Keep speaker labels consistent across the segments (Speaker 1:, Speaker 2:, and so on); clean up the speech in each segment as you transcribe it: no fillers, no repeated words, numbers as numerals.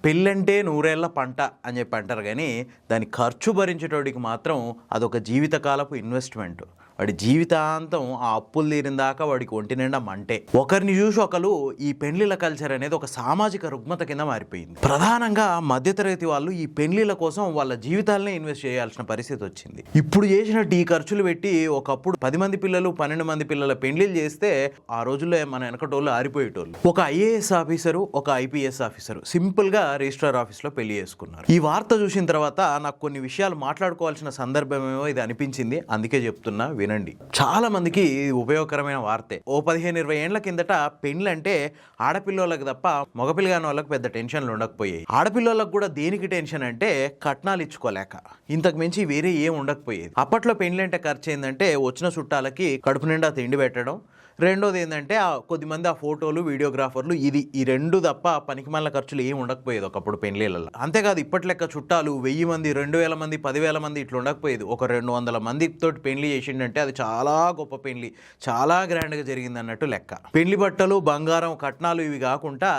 Speaker 1: పెళ్ళంటే నూరేళ్ల పంట అని చెప్పి అంటారు కానీ దాని ఖర్చు భరించేటోడికి మాత్రం అదొక జీవితకాలపు ఇన్వెస్ట్మెంట్. వాడి జీవితాంతం ఆ అప్పులు తీరిన దాకా వాడికి ఒంటి నిండా మంటే. ఒకరిని చూసి ఒకరు ఈ పెళ్లిళ్ళ కల్చర్ అనేది ఒక సామాజిక రుగ్మత కింద మారిపోయింది. ప్రధానంగా మధ్యతరగతి వాళ్ళు ఈ పెళ్లిళ్ళ కోసం వాళ్ళ జీవితాలనే ఇన్వెస్ట్ చేయాల్సిన పరిస్థితి వచ్చింది. ఇప్పుడు చేసినట్టు ఈ ఖర్చులు పెట్టి ఒకప్పుడు 10 మంది పిల్లలు 12 మంది పిల్లల పెళ్లిళ్ళు చేస్తే ఆ రోజుల్లో మన వెనకటోళ్ళు ఆరిపోయేటోళ్ళు. ఒక ఐఏఎస్ ఆఫీసరు, ఒక ఐపీఎస్ ఆఫీసరు సింపుల్గా రిజిస్ట్రార్ ఆఫీస్లో పెళ్లి చేసుకున్నారు. ఈ వార్త చూసిన తర్వాత నాకు కొన్ని విషయాలు మాట్లాడుకోవాల్సిన సందర్భమేమో ఇది అనిపించింది. అందుకే చెప్తున్నా, వినండి. చాలా మందికి ఉపయోగకరమైన వార్తే. ఓ 15-20 ఏళ్ల కిందట పెళ్లి అంటే ఆడపిల్లలకు తప్ప మగపిల్లగాని వాళ్ళకి పెద్ద టెన్షన్లు ఉండకపోయాయి. ఆడపిల్లలకు కూడా దేనికి టెన్షన్ అంటే కట్నాలు ఇచ్చుకోలేక, ఇంతకు మించి వేరే ఏం ఉండకపోయేది. అప్పట్లో పెళ్లి అంటే ఖర్చు ఏంటంటే వచ్చిన చుట్టాలకి కడుపు నిండా తిండి పెట్టడం, రెండోది ఏంటంటే కొద్దిమంది ఆ ఫోటోలు వీడియోగ్రాఫర్లు, ఈ రెండు తప్ప పనికిమాలిన ఖర్చులు ఏమి ఉండకపోయేది ఒకప్పుడు పెళ్లిళ్ళలో. అంతేకాదు ఇప్పటి లెక్క చుట్టాలు 1000 మంది 2000 మంది 10,000 మంది ఇట్లా ఉండకపోయేది. ఒక 200 మందితో పెళ్లి చేసిండంటే అది చాలా గొప్ప పెళ్లి, చాలా గ్రాండ్గా జరిగింది అన్నట్టు లెక్క. పెళ్లి బట్టలు, బంగారం, కట్నాలు ఇవి కాకుండా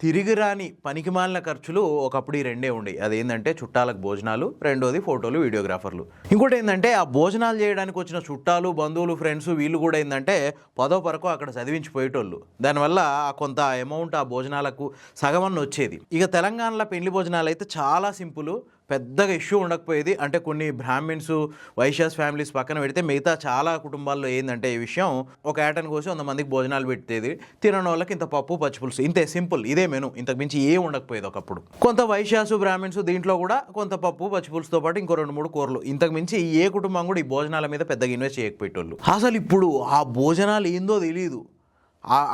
Speaker 1: తిరిగి రాని పనికిమాలిన ఖర్చులు ఒకప్పుడు ఈ రెండే ఉండేవి. అదేంటంటే చుట్టాలకు భోజనాలు, రెండోది ఫోటోలు, వీడియోగ్రాఫర్లు. ఇంకోటి ఏంటంటే ఆ భోజనాలు చేయడానికి వచ్చిన చుట్టాలు, బంధువులు, ఫ్రెండ్స్ వీళ్ళు కూడా ఏంటంటే 10వ వరకు అక్కడ చదివించిపోయేటోళ్ళు. దానివల్ల కొంత అమౌంట్ ఆ భోజనాలకు సగమన్న వచ్చేది. ఇక తెలంగాణలో పెళ్లి భోజనాలు అయితే చాలా సింపుల్, పెద్దగా ఇష్యూ ఉండకపోయేది. అంటే కొన్ని బ్రాహ్మిన్స్, వైశ్యాస్ ఫ్యామిలీస్ పక్కన పెడితే మిగతా చాలా కుటుంబాల్లో ఏంటంటే ఈ విషయం ఒక ఏటను కోసి 100 మందికి భోజనాలు పెట్టేది. తినని వాళ్ళకి ఇంత పప్పు, పచ్చిపులుసు, ఇంతే సింపుల్, ఇదే మెను, ఇంతకు మించి ఏం ఉండకపోయేది ఒకప్పుడు. కొంత వైశ్యాసు, బ్రాహ్మిన్స్ దీంట్లో కూడా కొంత పప్పు, పచ్చిపులుసుతో పాటు ఇంకో 2-3 కూరలు, ఇంతకు మించి ఏ కుటుంబం కూడా ఈ భోజనాల మీద పెద్దగా ఇన్వెస్ట్ చేయకపోయేటోళ్ళు. అసలు ఇప్పుడు ఆ భోజనాలు ఏందో తెలియదు.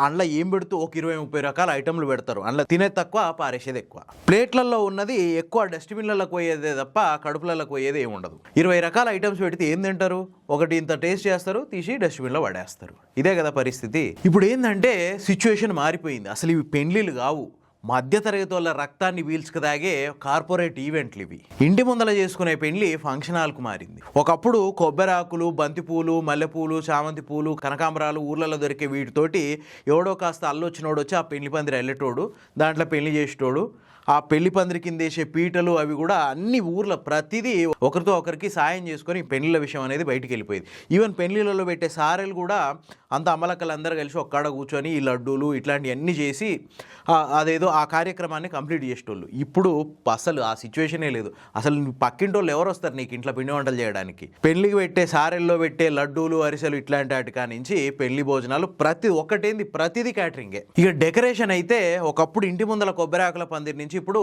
Speaker 1: అందులో ఏం పెడుతూ ఒక 20-30 రకాల ఐటమ్లు పెడతారు. అందులో తినేది తక్కువ, పారేసేది ఎక్కువ. ప్లేట్లలో ఉన్నది ఎక్కువ డస్ట్బిన్లకు పోయేదే తప్ప కడుపులకు పోయేది ఏమి ఉండదు. 20 రకాల ఐటమ్స్ పెడితే ఏం తింటారు? ఒకటి ఇంత టేస్ట్ చేస్తారు, తీసి డస్ట్బిన్లో పడేస్తారు. ఇదే కదా పరిస్థితి. ఇప్పుడు ఏంటంటే సిచ్యువేషన్ మారిపోయింది. అసలు ఇవి పెళ్లిళ్ళు కావు, మధ్యతరగతి వాళ్ళ రక్తాన్ని పీల్చుకు తాగే కార్పొరేట్ ఈవెంట్లు ఇవి. ఇంటి ముందల చేసుకునే పెళ్లి ఫంక్షన్ హాల్కు మారింది. ఒకప్పుడు కొబ్బరాకులు, బంతిపూలు, మల్లెపూలు, చామంతి పూలు, కనకాంబరాలు ఊర్లలో దొరికే వీటితోటి ఎవడో కాస్త అల్లొచ్చినోడు వచ్చి ఆ పెళ్లి పందిరి వెళ్ళేటోడు, దాంట్లో పెళ్లి చేసేటోడు. ఆ పెళ్లి పందిరి కింద వేసే పీటలు అవి కూడా అన్ని ఊర్లో ప్రతిదీ ఒకరితో ఒకరికి సాయం చేసుకొని పెళ్లిళ్ళ విషయం అనేది బయటికి వెళ్ళిపోయేది. ఈవెన్ పెళ్లిళ్ళలో పెట్టే సారెలు కూడా అంత అమ్మలక్కలు అందరూ కలిసి ఒక్కడ కూర్చొని ఈ లడ్డూలు ఇట్లాంటివన్నీ చేసి అదేదో ఆ కార్యక్రమాన్ని కంప్లీట్ చేసేటోళ్ళు. ఇప్పుడు అసలు ఆ సిచ్యువేషనే లేదు. అసలు పక్కింటోళ్ళు ఎవరు వస్తారు నీకు ఇంట్లో పిండి వంటలు చేయడానికి? పెళ్లికి పెట్టే సారెల్లో పెట్టే లడ్డూలు, అరిసెలు ఇట్లాంటి వాటి కానించి పెళ్లి భోజనాలు ప్రతిదీ క్యాటరింగే. ఇక డెకరేషన్ అయితే ఒకప్పుడు ఇంటి ముందల కొబ్బరాకుల పందిరి నుంచి ఇప్పుడు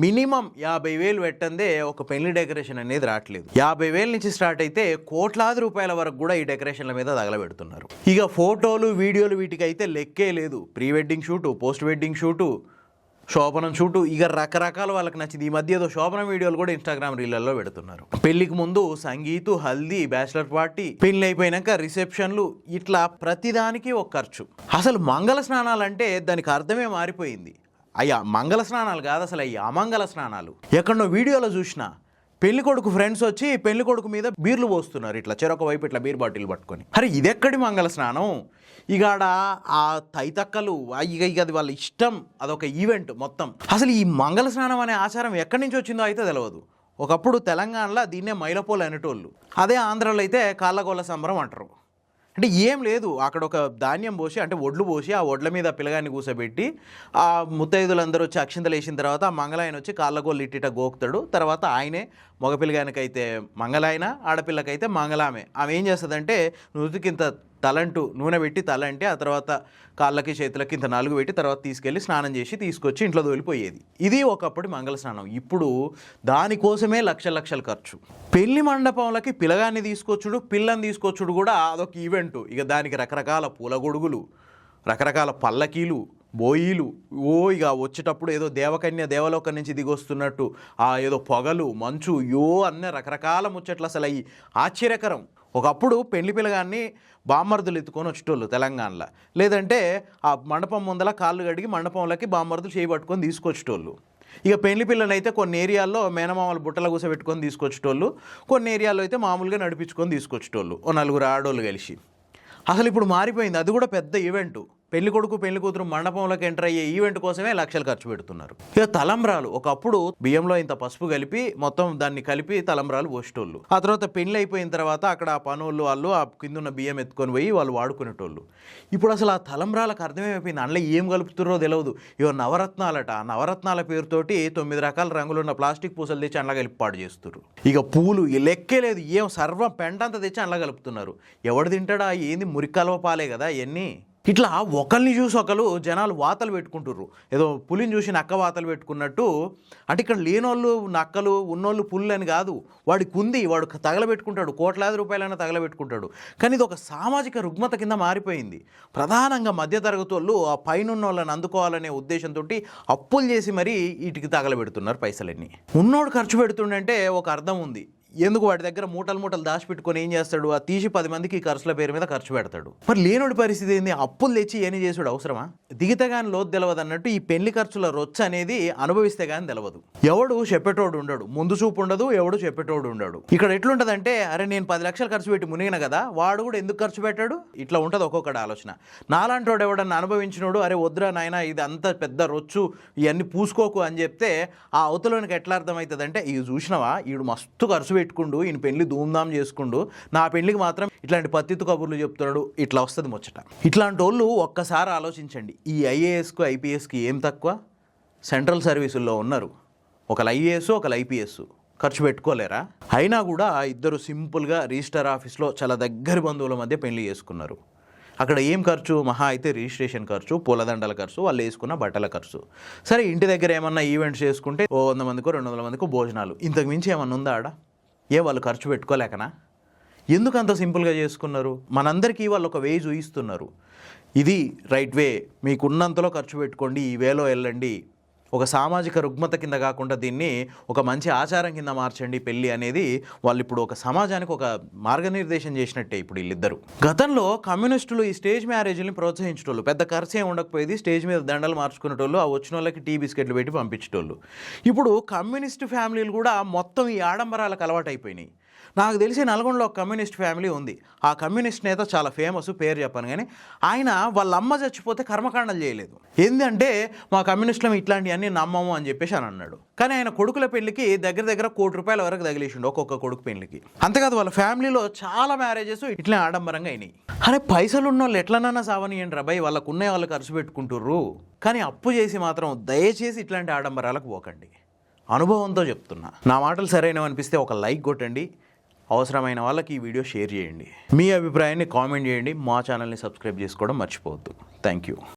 Speaker 1: మినిమం 50,000 పెట్టందే ఒక పెళ్లి డెకరేషన్ అనేది రావట్లేదు. 50,000 నుంచి స్టార్ట్ అయితే కోట్లాది రూపాయల వరకు కూడా ఈ డెకరేషన్ల మీద తగలబెడుతున్నారు. ఇక ఫోటోలు, వీడియోలు వీటికి అయితే లెక్కే లేదు. Pre wedding shoot, post wedding shoot, శోభనం షూటు, ఇక రకరకాల వాళ్ళకి నచ్చింది. ఈ మధ్య ఏదో శోభనం వీడియోలు కూడా ఇన్స్టాగ్రామ్ రీళ్లలో పెడుతున్నారు. పెళ్లికి ముందు సంగీతు, హల్దీ, బ్యాచిలర్ పార్టీ, పెళ్లి అయిపోయినాక రిసెప్షన్లు, ఇట్లా ప్రతిదానికి ఒక ఖర్చు. అసలు మంగళ స్నానాలు అంటే దానికి అర్థమే మారిపోయింది. అయ్యా మంగళ స్నానాలు కాదు, అసలు అయ్యి అమంగళ స్నానాలు. ఎక్కడో వీడియోలో చూసినా పెళ్లి కొడుకు ఫ్రెండ్స్ వచ్చి పెళ్లి కొడుకు మీద బీర్లు పోస్తున్నారు, ఇట్లా చెరొక వైపు ఇట్లా బీర్ బాటిల్ పట్టుకొని. అరే ఇదెక్కడి మంగళ స్నానం? ఇగాడ ఆ తైతక్కలు ఇక అది వాళ్ళ ఇష్టం, అదొక ఈవెంట్ మొత్తం. అసలు ఈ మంగళ స్నానం అనే ఆచారం ఎక్కడి నుంచి వచ్చిందో అయితే తెలియదు. ఒకప్పుడు తెలంగాణలో దీన్నే మైలపోలు అనేటోళ్ళు, అదే ఆంధ్రాలో అయితే కాళ్ళగోళ్ళ సంబరం అంటారు. అంటే ఏం లేదు, అక్కడ ఒక ధాన్యం పోసి, అంటే ఒడ్లు పోసి ఆ ఒడ్ల మీద పిల్లగాన్ని కూర్చోబెట్టి ఆ ముత్తైదులందరూ వచ్చి అక్షింతలు వేసిన తర్వాత ఆ మంగళాయన వచ్చి కాళ్ళగోళ్ళు ఇట్టిట గోకుతాడు. తర్వాత ఆయనే మగపిల్లగానికైతే మంగళాయన, ఆడపిల్లకైతే మంగళామె. ఆమె ఏం చేస్తుందంటే నుదుటికింత తలంటు నూనె పెట్టి తలంటే ఆ తర్వాత కాళ్ళకి చేతులకి ఇంత నలుగు పెట్టి తర్వాత తీసుకెళ్ళి స్నానం చేసి తీసుకొచ్చి ఇంట్లో తోలిపోయేది. ఇది ఒకప్పుడు మంగళ స్నానం. ఇప్పుడు దానికోసమే లక్షల ఖర్చు. పెళ్లి మండపంలకి పిల్లగాన్ని తీసుకొచ్చుడు, పిల్లని తీసుకొచ్చుడు కూడా అదొక ఈవెంట్. ఇక దానికి రకరకాల పూల గొడుగులు, రకరకాల పల్లకీలు, బోయిలు, ఇక వచ్చేటప్పుడు ఏదో దేవలోకం నుంచి దిగొస్తున్నట్టు ఏదో పొగలు, మంచు, అన్నీ రకరకాల ముచ్చట్లు. అసలు అవి ఆశ్చర్యకరం. ఒకప్పుడు పెళ్లి పిల్లగాన్ని బామ్మర్దులు ఎత్తుకొని వచ్చేటోళ్ళు తెలంగాణలో, లేదంటే ఆ మండపం ముందల కాళ్ళు కడిగి మండపంలోకి బామ్మర్దులు చేయబట్టుకొని తీసుకొచ్చేటోళ్ళు. ఇక పెళ్లి పిల్లనైతే కొన్ని ఏరియాల్లో మేనమామలు బుట్టల కూసబెట్టుకొని తీసుకొచ్చేటోళ్ళు, కొన్ని ఏరియాల్లో అయితే మామూలుగా నడిపించుకొని తీసుకొచ్చేటోళ్ళు, ఓ 4 ఆడోళ్ళు కలిసి. అసలు ఇప్పుడు మారిపోయింది. అది కూడా పెద్ద ఈవెంటు. పెళ్లి కొడుకు పెళ్లి కూతురు మండపంలోకి ఎంటర్ అయ్యే ఈవెంట్ కోసమే లక్షలు ఖర్చు పెడుతున్నారు. ఇక తలంబ్రాలు, ఒకప్పుడు బియ్యంలో ఇంత పసుపు కలిపి మొత్తం దాన్ని కలిపి తలంబ్రాలు పోసేటోళ్ళు. ఆ తర్వాత పెళ్లి అయిపోయిన తర్వాత అక్కడ ఆ పనులు వాళ్ళు ఆ కింద ఉన్న బియ్యం ఎత్తుకొని పోయి వాళ్ళు వాడుకునేటోళ్ళు. ఇప్పుడు అసలు ఆ తలంబ్రాలకు అర్థమైపోయింది, అందులో ఏం కలుపుతుర్రో తెలియదు. ఇవో నవరత్నాలట, ఆ నవరత్నాల పేరుతోటి 9 రకాల రంగులున్న ప్లాస్టిక్ పూసలు తెచ్చి అందులో కలిపి పాడు చేస్తున్నారు. ఇక పూలు లెక్కే లేదు, ఏం సర్వం పెంటంతా తెచ్చి అందులో కలుపుతున్నారు. ఎవడు తింటాడా? ఏంది మురికలవ పాలే కదా ఇవన్నీ. ఇట్లా ఒకరిని చూసి ఒకరు జనాలు వాతలు పెట్టుకుంటుర్రు. ఏదో పులిని చూసి నక్క వాతలు పెట్టుకున్నట్టు. అంటే ఇక్కడ లేనోళ్ళు నక్కలు, ఉన్నోళ్ళు పుల్లు అని కాదు. వాడికి ఉంది, వాడు తగలబెట్టుకుంటాడు, కోట్లాది రూపాయలైనా తగలబెట్టుకుంటాడు. కానీ ఇది ఒక సామాజిక రుగ్మత కింద మారిపోయింది. ప్రధానంగా మధ్యతరగతి వాళ్ళు ఆ పైన వాళ్ళని అందుకోవాలనే ఉద్దేశంతో అప్పులు చేసి మరీ వీటికి తగలబెడుతున్నారు పైసలన్నీ. ఉన్నోడు ఖర్చు పెడుతుండంటే ఒక అర్థం ఉంది. ఎందుకు వాడి దగ్గర మూటలు మూటలు దాచిపెట్టుకొని ఏం చేస్తాడు? ఆ తీసి 10 మందికి ఖర్చుల పేరు మీద ఖర్చు పెడతాడు. మరి లేనోడి పరిస్థితి ఏంది? అప్పులు తెచ్చి ఏని చేసుడు అవసరమా? దిగితే కానీ లోతు తెలవదు అన్నట్టు ఈ పెళ్లి ఖర్చుల రొచ్చ అనేది అనుభవిస్తే కానీ తెలవదు. ఎవడు చెప్పేటోడు ఉండడు, ముందు చూపు ఉండదు, ఎవడు చెప్పేటోడు ఉండడు. ఇక్కడ ఎట్లుంటదంటే, అరే నేను 10 లక్షలు ఖర్చు పెట్టి మునిగిన కదా, వాడు కూడా ఎందుకు ఖర్చు పెట్టాడు? ఇట్లా ఉంటుంది ఒక్కొక్కటి ఆలోచన. నాలాంటోడు ఎవడన్నా అనుభవించినోడు, అరే వద్దురా నాయన ఇది అంత పెద్ద రొచ్చు, ఇవన్నీ పూసుకోకు అని చెప్తే ఆ అవతలోనికి ఎట్లా అర్థమవుతుందంటే, ఇది చూసినవా ఈడు మస్తు ఖర్చు పెట్టుకుండు, ఈయన పెళ్లి ధూమ్ధాం చేసుకుండు, నా పెళ్లికి మాత్రం ఇట్లాంటి పత్తిత్తు కబుర్లు చెప్తున్నాడు, ఇట్లా వస్తుంది ముచ్చట. ఇట్లాంటి వాళ్ళు ఒక్కసారి ఆలోచించండి. ఈ ఐఏఎస్కు ఐపీఎస్కి ఏం తక్కువ? సెంట్రల్ సర్వీసుల్లో ఉన్నారు, ఒకరు ఐఏఎస్ ఒకరు ఐపీఎస్, ఖర్చు పెట్టుకోలేరా? అయినా కూడా ఇద్దరు సింపుల్గా రిజిస్టర్ ఆఫీస్లో చాలా దగ్గర బంధువుల మధ్య పెళ్లి చేసుకున్నారు. అక్కడ ఏం ఖర్చు? మహా అయితే రిజిస్ట్రేషన్ ఖర్చు, పూలదండల ఖర్చు, వాళ్ళు వేసుకున్న బట్టల ఖర్చు. సరే ఇంటి దగ్గర ఏమన్నా ఈవెంట్స్ చేసుకుంటే 100 మందికో 200 మందికో భోజనాలు, ఇంతకు మించి ఏమన్నా ఉందా ఆడ? వాళ్ళు ఖర్చు పెట్టుకోలేకనా? ఎందుకు అంత సింపుల్గా చేసుకున్నారు? మనందరికీ వాళ్ళు ఒక వే చూయిస్తున్నారు, ఇది రైట్ వే, మీకున్నంతలో ఖర్చు పెట్టుకోండి, ఈ వేలో వెళ్ళండి. ఒక సామాజిక రుగ్మత కింద కాకుండా దీన్ని ఒక మంచి ఆచారం కింద మార్చండి పెళ్ళి అనేది. వాళ్ళు ఇప్పుడు ఒక సమాజానికి ఒక మార్గనిర్దేశం చేసినట్టే ఇప్పుడు వీళ్ళిద్దరు. గతంలో కమ్యూనిస్టులు ఈ స్టేజ్ మ్యారేజ్ని ప్రోత్సహించేటోళ్ళు, పెద్ద ఖర్చు ఏమి ఉండకపోయేది, స్టేజ్ మీద దండలు మార్చుకునేటోళ్ళు, ఆ వచ్చిన వాళ్ళకి టీ బిస్కెట్లు పెట్టి పంపించేటోళ్ళు. ఇప్పుడు కమ్యూనిస్ట్ ఫ్యామిలీలు కూడా మొత్తం ఈ ఆడంబరాలకు అలవాటు అయిపోయినాయి. నాకు తెలిసి నల్గొండలో ఒక కమ్యూనిస్ట్ ఫ్యామిలీ ఉంది. ఆ కమ్యూనిస్ట్ నేత చాలా ఫేమస్, పేరు చెప్పాను కానీ ఆయన వాళ్ళ అమ్మ చచ్చిపోతే కర్మకాండలు చేయలేదు. ఏంటంటే మా కమ్యూనిస్టులం ఇట్లాంటివన్నీ నమ్మము అని చెప్పేసి అని అన్నాడు. కానీ ఆయన కొడుకుల పెళ్లికి దగ్గర దగ్గర ₹1 కోటి వరకు తగిలేసిండు ఒక్కొక్క కొడుకు పెళ్లికి. అంతేకాదు వాళ్ళ ఫ్యామిలీలో చాలా మ్యారేజెస్ ఇట్లా ఆడంబరంగా అయినాయి. అరే పైసలు ఉన్న వాళ్ళు ఎట్లనన్నా సావనియండి రాబాయ్, వాళ్ళకు ఉన్న వాళ్ళు ఖర్చు పెట్టుకుంటుర్రు. కానీ అప్పు చేసి మాత్రం దయచేసి ఇట్లాంటి ఆడంబరాలకు పోకండి. అనుభవంతో చెప్తున్నా. నా మాటలు సరైనవి అనిపిస్తే ఒక లైక్ కొట్టండి, అవసరమైన వాళ్ళకి ఈ వీడియో షేర్ చేయండి, మీ అభిప్రాయాన్ని కామెంట్ చేయండి, మా ఛానల్ని సబ్స్క్రైబ్ చేసుకోవడం మర్చిపోవద్దు. Thank you.